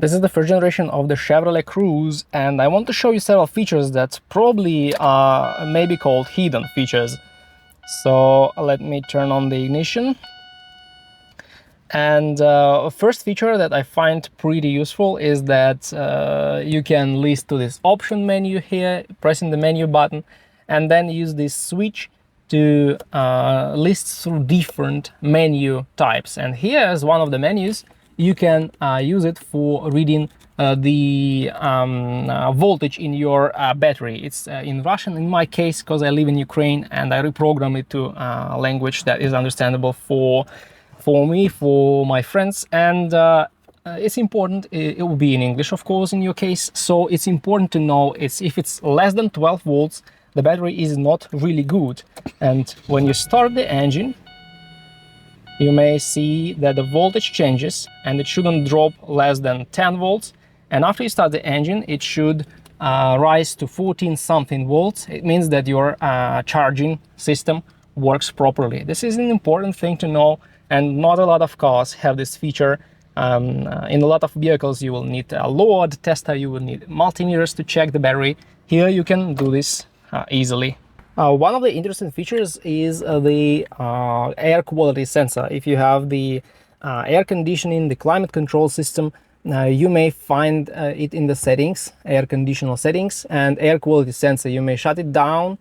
This is the first generation of the Chevrolet Cruze, and I want to show you several features that probably may be called hidden features. So let me turn on the ignition. And first feature that I find pretty useful is that you can list to this option menu here, pressing the menu button, and then use this switch to list through different menu types. And here is one of the menus. You can use it for reading the voltage in your battery. It's in Russian in my case, because I live in Ukraine, and I reprogram it to a language that is understandable for me, for my friends. And it's important, it will be in English of course in your case, so it's important to know if it's less than 12 volts, the battery is not really good. And when you start the engine, you may see that the voltage changes and it shouldn't drop less than 10 volts. And after you start the engine, it should rise to 14 something volts. It means that your charging system works properly. This is an important thing to know, and not a lot of cars have this feature. In a lot of vehicles you will need a load tester, you will need multimeters to check the battery. Here you can do this easily. One of the interesting features is the air quality sensor. If you have the air conditioning, the climate control system, you may find it in the settings, air conditioner settings, and air quality sensor. You may shut it down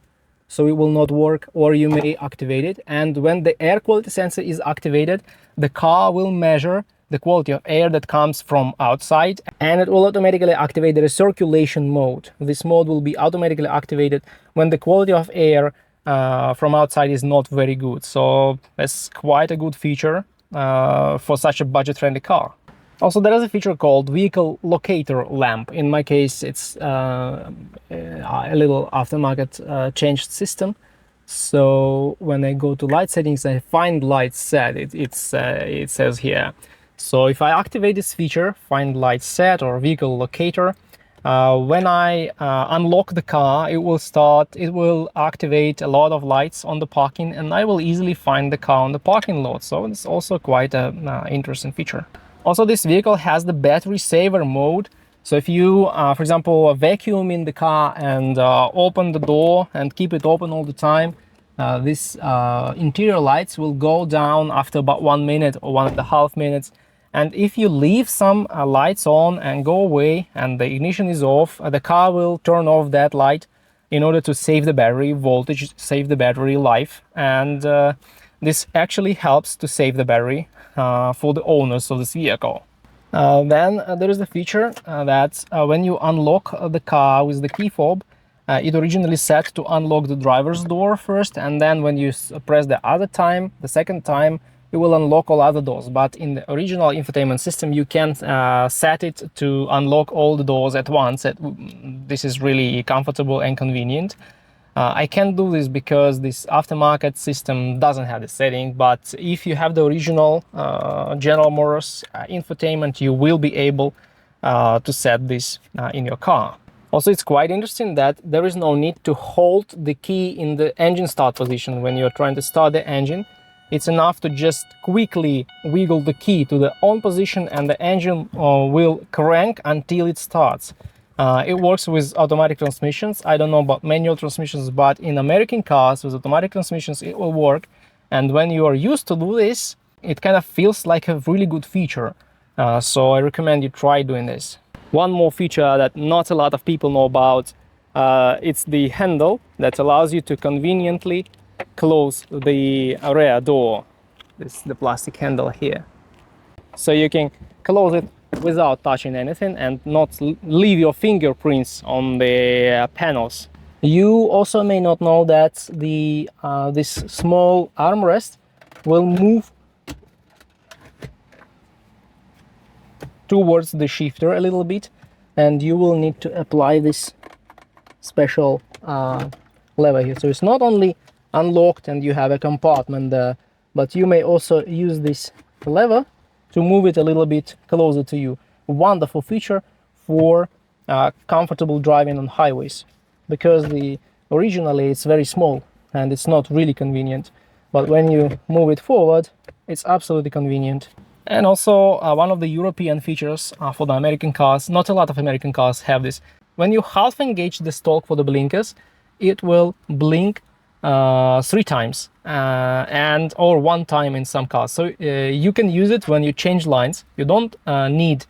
so it will not work, or you may activate it. And when the air quality sensor is activated, the car will measure the quality of air that comes from outside, and it will automatically activate the recirculation mode. This mode will be automatically activated when the quality of air from outside is not very good. So that's quite a good feature for such a budget-friendly car. Also, there is a feature called vehicle locator lamp. In my case, it's a little aftermarket changed system. So when I go to light settings, I find light set. It says here. So if I activate this feature, find light set or vehicle locator, when I unlock the car, it will activate a lot of lights on the parking, and I will easily find the car on the parking lot. So it's also quite an interesting feature. Also, this vehicle has the battery saver mode. So if you, for example, vacuum in the car and open the door and keep it open all the time, this interior lights will go down after about 1 minute or 1.5 minutes. And if you leave some lights on and go away and the ignition is off, the car will turn off that light in order to save the battery voltage, save the battery life. And this actually helps to save the battery for the owners of this vehicle. Then there is the feature that when you unlock the car with the key fob, it originally set to unlock the driver's door first, and then when you press the second time, it will unlock all other doors. But in the original infotainment system, you can set it to unlock all the doors at once. This is really comfortable and convenient. I can't do this because this aftermarket system doesn't have the setting, but if you have the original General Motors infotainment, you will be able to set this in your car. Also, it's quite interesting that there is no need to hold the key in the engine start position when you're trying to start the engine. It's enough to just quickly wiggle the key to the on position, and the engine will crank until it starts. It works with automatic transmissions. I don't know about manual transmissions, but in American cars with automatic transmissions, it will work. And when you are used to do this, it kind of feels like a really good feature. So I recommend you try doing this. One more feature that not a lot of people know about, it's the handle that allows you to conveniently close the rear door. This is the plastic handle here. So you can close it without touching anything and not leave your fingerprints on the panels. You also may not know that this small armrest will move towards the shifter a little bit, and you will need to apply this special lever here. So it's not only unlocked and you have a compartment there, but you may also use this lever to move it a little bit closer to you. Wonderful feature for comfortable driving on highways, because originally it's very small and it's not really convenient, but when you move it forward, it's absolutely convenient. And also one of the European features for the American cars, not a lot of American cars have this. When you half engage the stalk for the blinkers, it will blink 3 times and or 1 time in some cars. So you can use it when you change lines. You don't need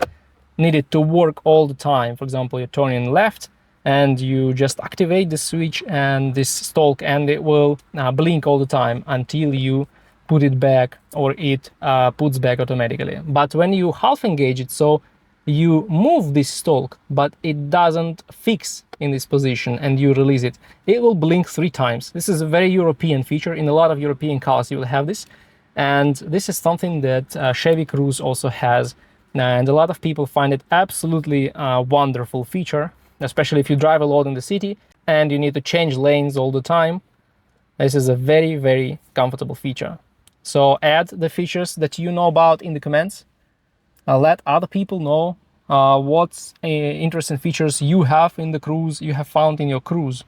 it to work all the time. For example, you're turning left and you just activate the switch and this stalk, and it will blink all the time until you put it back, or it puts back automatically. But when you half engage it, so you move this stalk but it doesn't fix in this position and you release it, it will blink 3 times. This is a very European feature. In a lot of European cars you will have this, and this is something that Chevy Cruze also has, and a lot of people find it absolutely wonderful feature, especially if you drive a lot in the city and you need to change lanes all the time. This is a very, very comfortable feature. So add the features that you know about in the comments. Let other people know what interesting features you have in the Cruze, you have found in your Cruze.